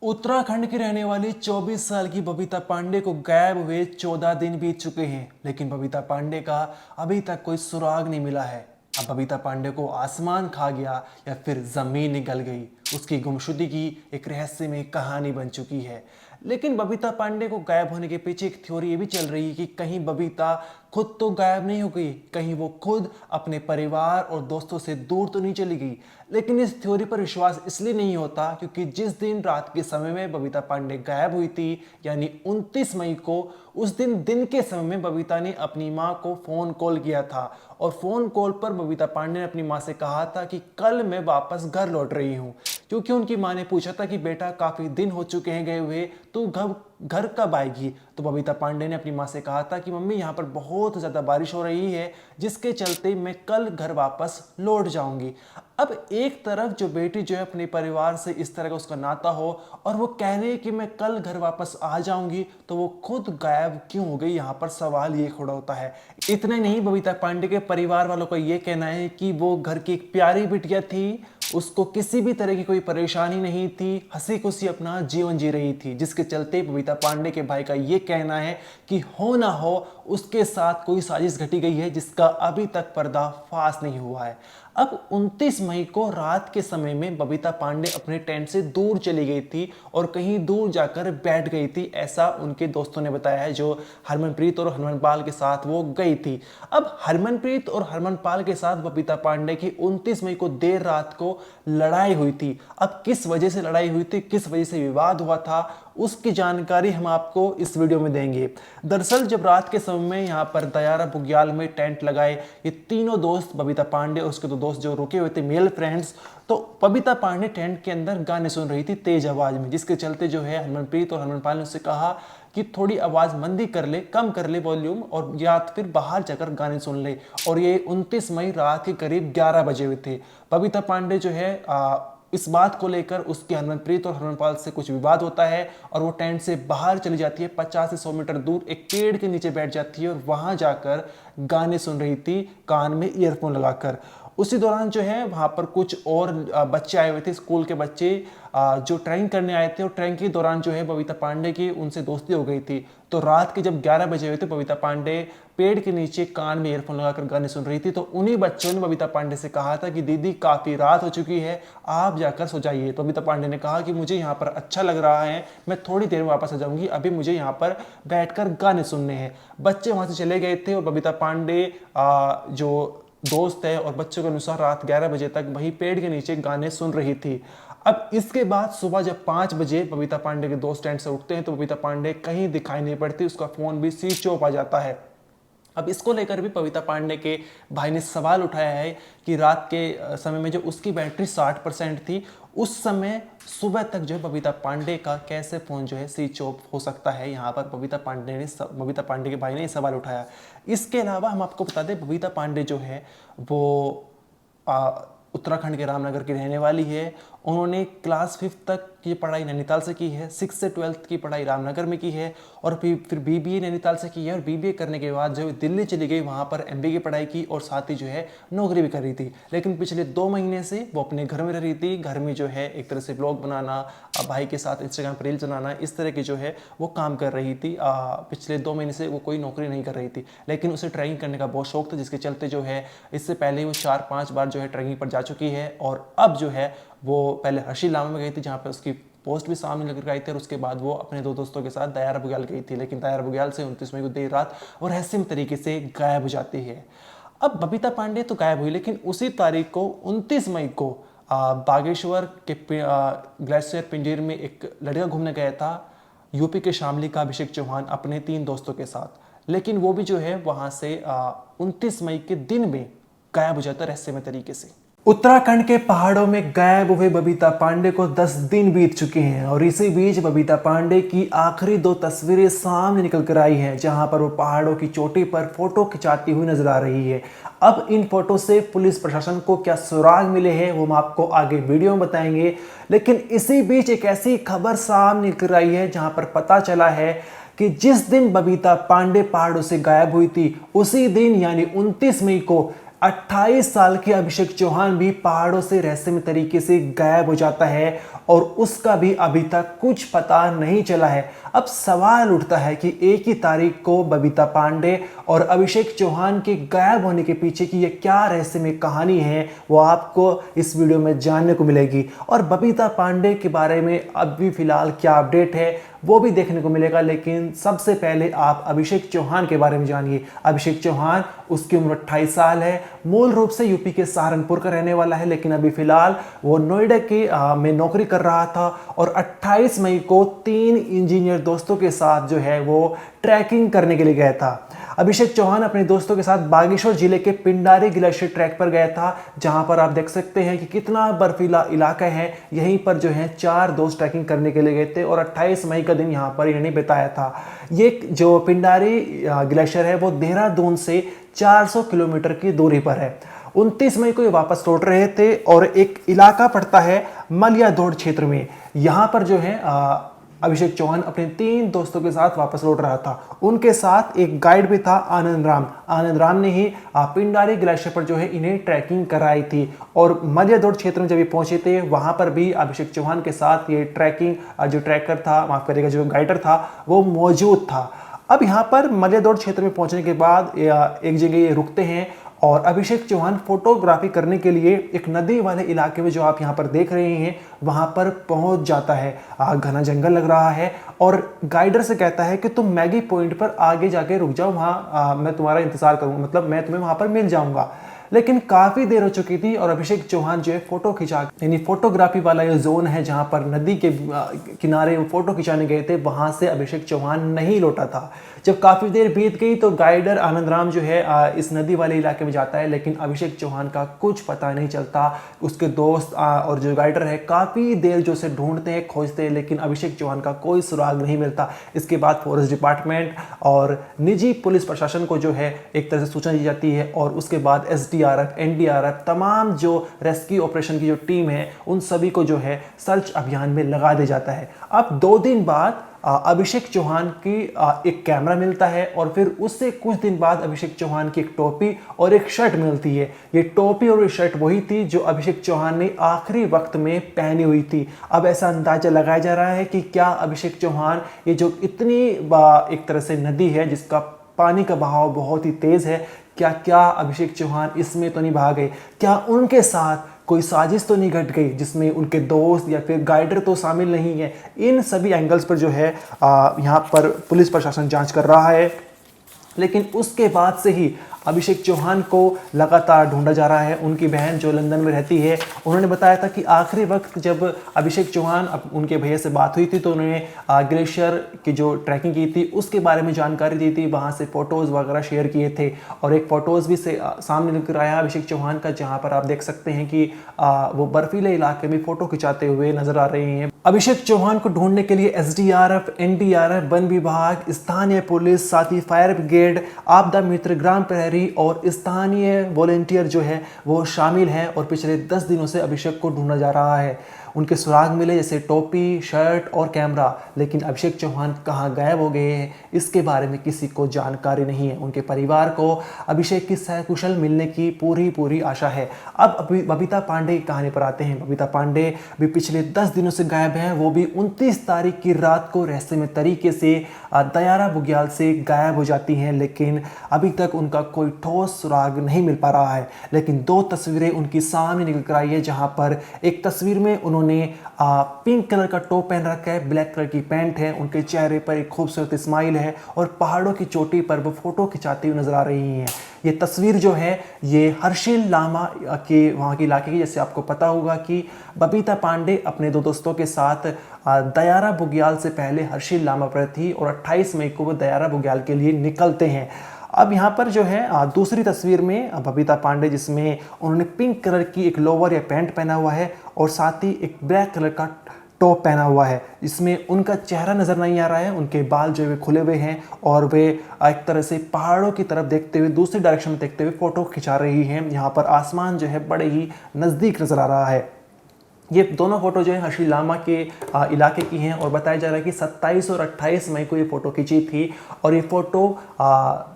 उत्तराखंड की रहने वाली 24 साल की बबीता पांडे को गायब हुए 14 दिन बीत चुके हैं, लेकिन बबीता पांडे का अभी तक कोई सुराग नहीं मिला है। अब बबीता पांडे को आसमान खा गया या फिर जमीन निगल गई, उसकी गुमशुदगी की एक रहस्यमय कहानी बन चुकी है। लेकिन बबीता पांडे को गायब होने के पीछे एक थ्योरी ये भी चल रही है कि कहीं बबीता खुद तो गायब नहीं हो गई, कहीं वो खुद अपने परिवार और दोस्तों से दूर तो नहीं चली गई। लेकिन इस थ्योरी पर विश्वास इसलिए नहीं होता क्योंकि जिस दिन रात के समय में बबीता पांडे गायब हुई थी, यानी 29 मई को, उस दिन दिन के समय में बबीता ने अपनी मां को फोन कॉल किया था और फोन कॉल पर बबीता पांडे ने अपनी मां से कहा था कि कल मैं वापस घर लौट रही हूं। क्योंकि उनकी मां ने पूछा था कि बेटा काफी दिन हो चुके हैं गए हुए, तो घर कब आएगी। तो बबीता पांडे ने अपनी मां से कहा था कि मम्मी यहाँ पर बहुत ज़्यादा बारिश हो रही है, जिसके चलते मैं कल घर वापस लौट जाऊंगी। अब एक तरफ जो बेटी जो है अपने परिवार से इस तरह का उसका नाता हो और वो कह रही है कि मैं कल घर वापस आ जाऊंगी, तो वो खुद गायब क्यों हो गई, यहाँ पर सवाल ये खड़ा होता है। इतना नहीं, बबीता पांडे के परिवार वालों का ये कहना है कि वो घर की एक प्यारी बिटिया थी, उसको किसी भी तरह की कोई परेशानी नहीं थी, हंसी खुशी अपना जीवन जी रही थी, जिसके चलते बबीता पांडे के भाई का ये कहना है कि हो ना हो उसके साथ कोई साजिश घटी गई है जिसका अभी तक पर्दाफाश नहीं हुआ है। अब 29 मई को रात के समय में बबीता पांडे अपने टेंट से दूर चली गई थी और कहीं दूर जाकर बैठ गई थी, ऐसा उनके दोस्तों ने बताया है, जो हरमनप्रीत और हरमनपाल के साथ वो गई थी। अब हरमनप्रीत और हरमनपाल के साथ बबीता पांडे की 29 मई को देर रात को लड़ाई हुई थी। अब किस वजह से लड़ाई हुई थी, किस वजह से विवाद हुआ था, उसकी जानकारी हम आपको इस वीडियो में देंगे। दरअसल जब रात के समय में यहाँ पर दयारा बुग्याल में टेंट लगाए ये तीनों दोस्त, बबीता पांडे और उसके दो दोस्त जो रुके हुए थे मेल फ्रेंड्स, तो बबीता पांडे टेंट के अंदर गाने सुन रही थी तेज आवाज में, जिसके चलते जो है हरमनप्रीत और हरमनपाल ने उससे कहा कि थोड़ी आवाज मंदी कर ले, कम कर ले वॉल्यूम, और या फिर बाहर जाकर गाने सुन ले। और ये 29 मई रात के करीब 11 बजे हुए थे। बबीता पांडे जो है इस बात को लेकर उसके हरमनप्रीत और हरमनपाल से कुछ विवाद होता है और वो टेंट से बाहर चली जाती है, 50 से 100 मीटर दूर एक पेड़ के नीचे बैठ जाती है और वहां जाकर गाने सुन रही थी कान में ईयरफोन लगाकर। उसी दौरान जो है वहां पर कुछ और बच्चे आए हुए थे, स्कूल के बच्चे जो ट्रेनिंग करने आए थे, और ट्रेनिंग के दौरान जो है बबीता पांडे की उनसे दोस्ती हो गई थी। तो रात के जब 11 बजे हुए थे, बबीता पांडे पेड़ के नीचे कान में ईयरफोन लगाकर गाने सुन रही थी, तो उन्हीं बच्चों ने बबीता पांडे से कहा था कि दीदी काफी रात हो चुकी है, आप जाकर सो जाइए। तो बबीता पांडे ने कहा कि मुझे यहाँ पर अच्छा लग रहा है, मैं थोड़ी देर में वापस आ जाऊंगी, अभी मुझे यहाँ पर बैठकर गाने सुनने हैं। बच्चे वहां से चले गए थे और बबीता पांडे जो दोस्त है और बच्चों के अनुसार रात 11 बजे तक वही पेड़ के नीचे गाने सुन रही थी। अब इसके बाद सुबह जब 5 बजे बबीता पांडे के दोस्त टेंट से उठते हैं तो बबीता पांडे कहीं दिखाई नहीं पड़ती, उसका फोन भी स्विच ऑफ आ जाता है। अब इसको लेकर भी बबीता पांडे के भाई ने सवाल उठाया है कि रात के समय में जो उसकी बैटरी 60% थी, उस समय सुबह तक जो है बबीता पांडे का कैसे फोन जो है स्विच ऑफ हो सकता है। यहाँ पर बबीता पांडे के भाई ने सवाल उठाया। इसके अलावा हम आपको बता दें, बबीता पांडे जो है वो उत्तराखंड के रामनगर की रहने वाली है। उन्होंने क्लास 5 तक की पढ़ाई नैनीताल से की है, 6 से 12th की पढ़ाई रामनगर में की है और फिर बीबीए नैनीताल से की है। और बीबीए करने के बाद जो दिल्ली चली गई, वहाँ पर एमबीए की पढ़ाई की और साथ ही जो है नौकरी भी कर रही थी। लेकिन पिछले 2 महीने से वो अपने घर में रह रही थी। घर में जो है एक तरह से ब्लॉग बनाना, भाई के साथ इंस्टाग्राम पर रील्स बनाना, इस तरह की जो है वो काम कर रही थी। पिछले 2 महीने से वो कोई नौकरी नहीं कर रही थी, लेकिन उसे ट्रैकिंग करने का बहुत शौक था, जिसके चलते जो है इससे पहले वो 4-5 बार जो है ट्रैकिंग पर जा चुकी है। और अब जो है वो पहले हर्षिल लामा में गई थी, जहाँ पर उसकी पोस्ट भी सामने लग गई थी, और उसके बाद वो अपने 2 दोस्तों के साथ दयारा बुग्याल गई थी। लेकिन दयारा बुग्याल से 29 मई को देर रात और रहस्यमय तरीके से गायब हो जाती है। अब बबीता पांडे तो गायब हुई, लेकिन उसी तारीख को 29 मई को बागेश्वर के ग्लेशियर पिंजर में एक लड़का घूमने गया था, यूपी के शामली का अभिषेक चौहान, अपने 3 दोस्तों के साथ। लेकिन वो भी जो है वहां से 29 मई के दिन में गायब हो जाता है रहस्यमय तरीके से। उत्तराखंड के पहाड़ों में गायब हुए बबीता पांडे को 10 दिन बीत चुके हैं और इसी बीच बबीता पांडे की आखिरी 2 तस्वीरें सामने निकल कर आई हैं, जहां पर वो पहाड़ों की चोटी पर फोटो खिंचाती हुई नजर आ रही है। अब इन फोटो से पुलिस प्रशासन को क्या सुराग मिले हैं वो हम आपको आगे वीडियो में बताएंगे। लेकिन इसी बीच एक ऐसी खबर सामने निकल आई है जहां पर पता चला है कि जिस दिन बबीता पांडे पहाड़ों से गायब हुई थी, उसी दिन यानी 29 मई को 28 साल के अभिषेक चौहान भी पहाड़ों से रहस्यमय तरीके से गायब हो जाता है। और उसका भी अभी तक कुछ पता नहीं चला है। अब सवाल उठता है कि एक ही तारीख को बबीता पांडे और अभिषेक चौहान के गायब होने के पीछे की ये क्या रहस्यमय कहानी है, वो आपको इस वीडियो में जानने को मिलेगी। और बबीता पांडे के बारे में अभी फिलहाल क्या अपडेट है वो भी देखने को मिलेगा। लेकिन सबसे पहले आप अभिषेक चौहान के बारे में जानिए। अभिषेक चौहान, उसकी उम्र 28 साल है, मूल रूप से यूपी के सहारनपुर का रहने वाला है, लेकिन अभी फिलहाल वो नोएडा के में नौकरी कर रहा था। और 28 मई को 3 इंजीनियर दोस्तों के साथ जो है वो ट्रैकिंग करने के लिए गया था। अभिषेक चौहान अपने दोस्तों के साथ बागेश्वर जिले के पिंडारी ग्लेशियर ट्रैक पर गया था, जहां पर आप देख सकते हैं कि कितना बर्फीला इलाका है। यहीं पर जो है 4 दोस्त ट्रैकिंग करने के लिए गए थे और 28 मई का दिन यहां पर इन्होंने बिताया था। ये जो पिंडारी ग्लेशियर है वो देहरादून से 400 किलोमीटर की दूरी पर है। 29 मई को ये वापस लौट रहे थे और एक इलाका पड़ता है मलियादौड़ क्षेत्र में। यहाँ पर जो है अभिषेक चौहान अपने 3 दोस्तों के साथ वापस लौट रहा था। उनके साथ एक गाइड भी था, आनंद राम। आनंद राम ने ही पिंडारी ग्लेशियर पर जो है इन्हें ट्रैकिंग कराई थी। और मलियादौड़ क्षेत्र में जब ये पहुंचे थे वहां पर भी अभिषेक चौहान के साथ ये ट्रैकिंग जो ट्रैकर था, माफ करिएगा, जो गाइडर था वो मौजूद था। अब यहाँ पर मलियादौड़ क्षेत्र में पहुंचने के बाद एक जगह ये रुकते हैं और अभिषेक चौहान फोटोग्राफी करने के लिए एक नदी वाले इलाके में, जो आप यहाँ पर देख रहे हैं, वहां पर पहुंच जाता है। घना जंगल लग रहा है और गाइडर से कहता है कि तुम मैगी पॉइंट पर आगे जाके रुक जाओ, वहां मैं तुम्हारा इंतजार करूंगा, मतलब मैं तुम्हें वहां पर मिल जाऊंगा। लेकिन काफी देर हो चुकी थी और अभिषेक चौहान जो है फोटो खिंचा, यानी फोटोग्राफी वाला ये जोन है जहां पर नदी के किनारे वो फोटो खिंचाने गए थे, वहां से अभिषेक चौहान नहीं लौटा था। जब काफी देर बीत गई तो गाइडर आनंद राम जो है इस नदी वाले इलाके में जाता है, लेकिन अभिषेक चौहान का कुछ पता नहीं चलता। उसके दोस्त और जो गाइडर है काफी देर जो से ढूंढते हैं, खोजते हैं, लेकिन अभिषेक चौहान का कोई सुराग नहीं मिलता। इसके बाद फॉरेस्ट डिपार्टमेंट और निजी पुलिस प्रशासन को जो है एक तरह से सूचना दी जाती है और उसके बाद SDRF, NDRF, तमाम जो रेस्क्यू ऑपरेशन की जो टीम है उन सभी को जो है सर्च अभियान में लगा दिया जाता है। अब 2 दिन बाद अभिषेक चौहान की एक कैमरा मिलता है और फिर उससे कुछ दिन बाद अभिषेक चौहान की एक टोपी और एक शर्ट मिलती है। ये टोपी और ये शर्ट वही थी जो अभिषेक चौहान ने आखिरी वक्त में पहनी हुई थी। अब ऐसा अंदाजा लगाया जा रहा है कि क्या अभिषेक चौहान, ये जो इतनी एक तरह से नदी है जिसका पानी का बहाव बहुत ही तेज है, क्या अभिषेक चौहान इसमें तो नहीं भाग गए? क्या उनके साथ कोई साजिश तो नहीं घट गई जिसमें उनके दोस्त या फिर गाइडर तो शामिल नहीं है? इन सभी एंगल्स पर जो है यहाँ पर पुलिस प्रशासन जांच कर रहा है। लेकिन उसके बाद से ही अभिषेक चौहान को लगातार ढूंढा जा रहा है। उनकी बहन जो लंदन में रहती है, उन्होंने बताया था कि आखिरी वक्त जब अभिषेक चौहान उनके भैया से बात हुई थी तो उन्होंने ग्लेशियर की जो ट्रैकिंग की थी उसके बारे में जानकारी दी थी, वहाँ से फ़ोटोज़ वगैरह शेयर किए थे। और एक फ़ोटोज़ भी सामने निकल आया अभिषेक चौहान का, जहाँ पर आप देख सकते हैं कि वो बर्फीले इलाके में फ़ोटो खिंचाते हुए नजर आ रहे हैं। अभिषेक चौहान को ढूंढने के लिए SDRF, NDRF, वन विभाग, स्थानीय पुलिस, साथ ही फायर ब्रिगेड, आपदा मित्र, ग्राम प्रहरी और स्थानीय वॉलेंटियर जो है वो शामिल हैं। और पिछले 10 दिनों से अभिषेक को ढूंढा जा रहा है। उनके सुराग मिले जैसे टोपी, शर्ट और कैमरा, लेकिन अभिषेक चौहान कहाँ गायब हो गए हैं इसके बारे में किसी को जानकारी नहीं है। उनके परिवार को अभिषेक की सकुशल मिलने की पूरी आशा है। अब बबीता पांडे की कहानी पर आते हैं। बबीता पांडे भी पिछले 10 दिनों से गायब हैं। वो भी 29 तारीख की रात को रहस्यमय तरीके से दयारा बुग्याल से गायब हो जाती हैं, लेकिन अभी तक उनका कोई ठोस सुराग नहीं मिल पा रहा है। लेकिन 2 तस्वीरें उनकी सामने निकल कर आई है, जहां पर एक तस्वीर में उन्होंने पिंक कलर का टॉप पहन रखा है, ब्लैक कलर की पैंट है, उनके चेहरे पर एक खूबसूरत स्माइल है और पहाड़ों की चोटी पर वो फोटो खिंचाती हुई नजर आ रही हैं। ये तस्वीर जो है ये हर्षिल लामा के वहाँ के इलाके की, जैसे आपको पता होगा कि बबीता पांडे अपने 2 दोस्तों के साथ दयारा बुग्याल से पहले हर्षिल लामा पर थी और 28 मई को वो दयारा बुग्याल के लिए निकलते हैं। अब यहाँ पर जो है दूसरी तस्वीर में बबीता पांडे, जिसमें उन्होंने पिंक कलर की एक लोवर या पैंट पहना हुआ है और साथ ही एक ब्लैक कलर का टॉप पहना हुआ है, इसमें उनका चेहरा नज़र नहीं आ रहा है। उनके बाल जो है खुले हुए हैं और वे एक तरह से पहाड़ों की तरफ देखते हुए, दूसरी डायरेक्शन में देखते हुए फ़ोटो खिंचा रही हैं। यहाँ पर आसमान जो है बड़े ही नज़दीक नज़र आ रहा है। ये दोनों फोटो जो है हर्षी लामा के इलाके की हैं और बताया जा रहा है कि 27 और 28 मई को ये फ़ोटो खींची थी और ये फ़ोटो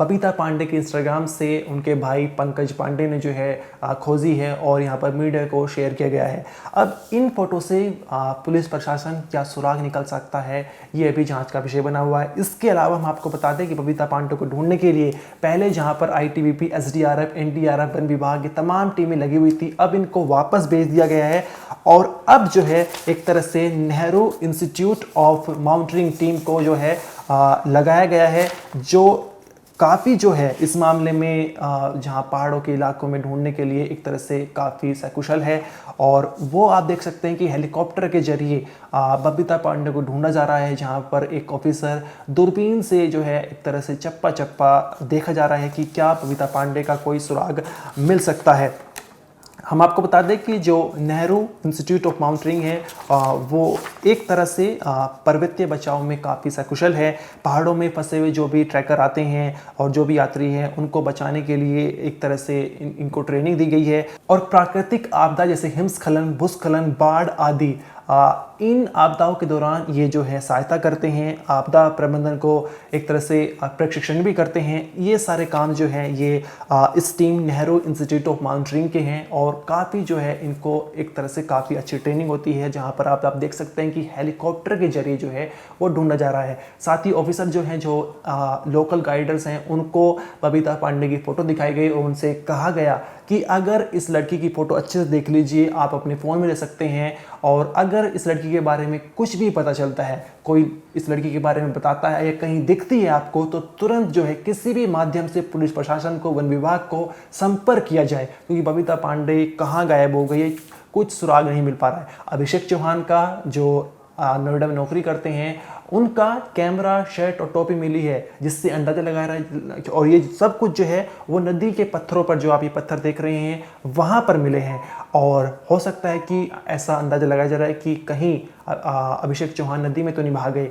बबीता पांडे के इंस्टाग्राम से उनके भाई पंकज पांडे ने जो है खोजी है और यहाँ पर मीडिया को शेयर किया गया है। अब इन फोटो से पुलिस प्रशासन क्या सुराग निकल सकता है, ये अभी जांच का विषय बना हुआ है। इसके अलावा हम आपको बता दें कि बबीता पांडे को ढूंढने के लिए पहले जहाँ पर ITBP, SDRF, NDRF, वन विभाग की तमाम टीमें लगी हुई थी, अब इनको वापस भेज दिया गया है और अब जो है एक तरह से Nehru institute of mountaineering team को जो है लगाया गया है, जो काफ़ी जो है इस मामले में जहाँ पहाड़ों के इलाकों में ढूंढने के लिए एक तरह से काफ़ी सकुशल है। और वो आप देख सकते हैं कि हेलीकॉप्टर के जरिए बबीता पांडे को ढूंढा जा रहा है, जहाँ पर एक ऑफिसर दूरबीन से जो है एक तरह से चप्पा चप्पा देखा जा रहा है कि क्या बबीता पांडे का कोई सुराग मिल सकता है। हम आपको बता दें कि जो नेहरू इंस्टीट्यूट ऑफ माउंटेनिंग है वो एक तरह से पर्वतीय बचाव में काफ़ी सकुशल है। पहाड़ों में फंसे हुए जो भी ट्रैकर आते हैं और जो भी यात्री हैं उनको बचाने के लिए एक तरह से इनको ट्रेनिंग दी गई है और प्राकृतिक आपदा जैसे हिमस्खलन, भूस्खलन, बाढ़ आदि इन आपदाओं के दौरान ये जो है सहायता करते हैं, आपदा प्रबंधन को एक तरह से प्रशिक्षण भी करते हैं। ये सारे काम जो है ये इस team Nehru institute of mountaineering के हैं और काफ़ी जो है इनको एक तरह से काफ़ी अच्छी ट्रेनिंग होती है, जहाँ पर आप देख सकते हैं कि हेलीकॉप्टर के जरिए जो है वो ढूंढा जा रहा है। साथ ही ऑफिसर जो हैं, जो लोकल गाइडर्स हैं, उनको बबीता पांडे की फ़ोटो दिखाई गई और उनसे कहा गया कि अगर इस लड़की की फ़ोटो अच्छे से देख लीजिए, आप अपने फ़ोन में ले सकते हैं और अगर इस लड़की के बारे में कुछ भी पता चलता है, कोई इस लड़की के बारे में बताता है या कहीं दिखती है आपको, तो तुरंत जो है किसी भी माध्यम से पुलिस प्रशासन को, वन विभाग को संपर्क किया जाए, क्योंकि बबीता पांडे कहाँ गायब हो गई है, कुछ सुराग नहीं मिल पा रहा है। अभिषेक चौहान का जो नोएडा में नौकरी करते हैं, उनका कैमरा, शर्ट और टोपी मिली है, जिससे अंदाजा लगा रहा है। और ये सब कुछ जो है वो नदी के पत्थरों पर, जो आप ये पत्थर देख रहे हैं, वहाँ पर मिले हैं और हो सकता है कि ऐसा अंदाजा लगाया जा रहा है कि कहीं अभिषेक चौहान नदी में तो नहीं बहा गए।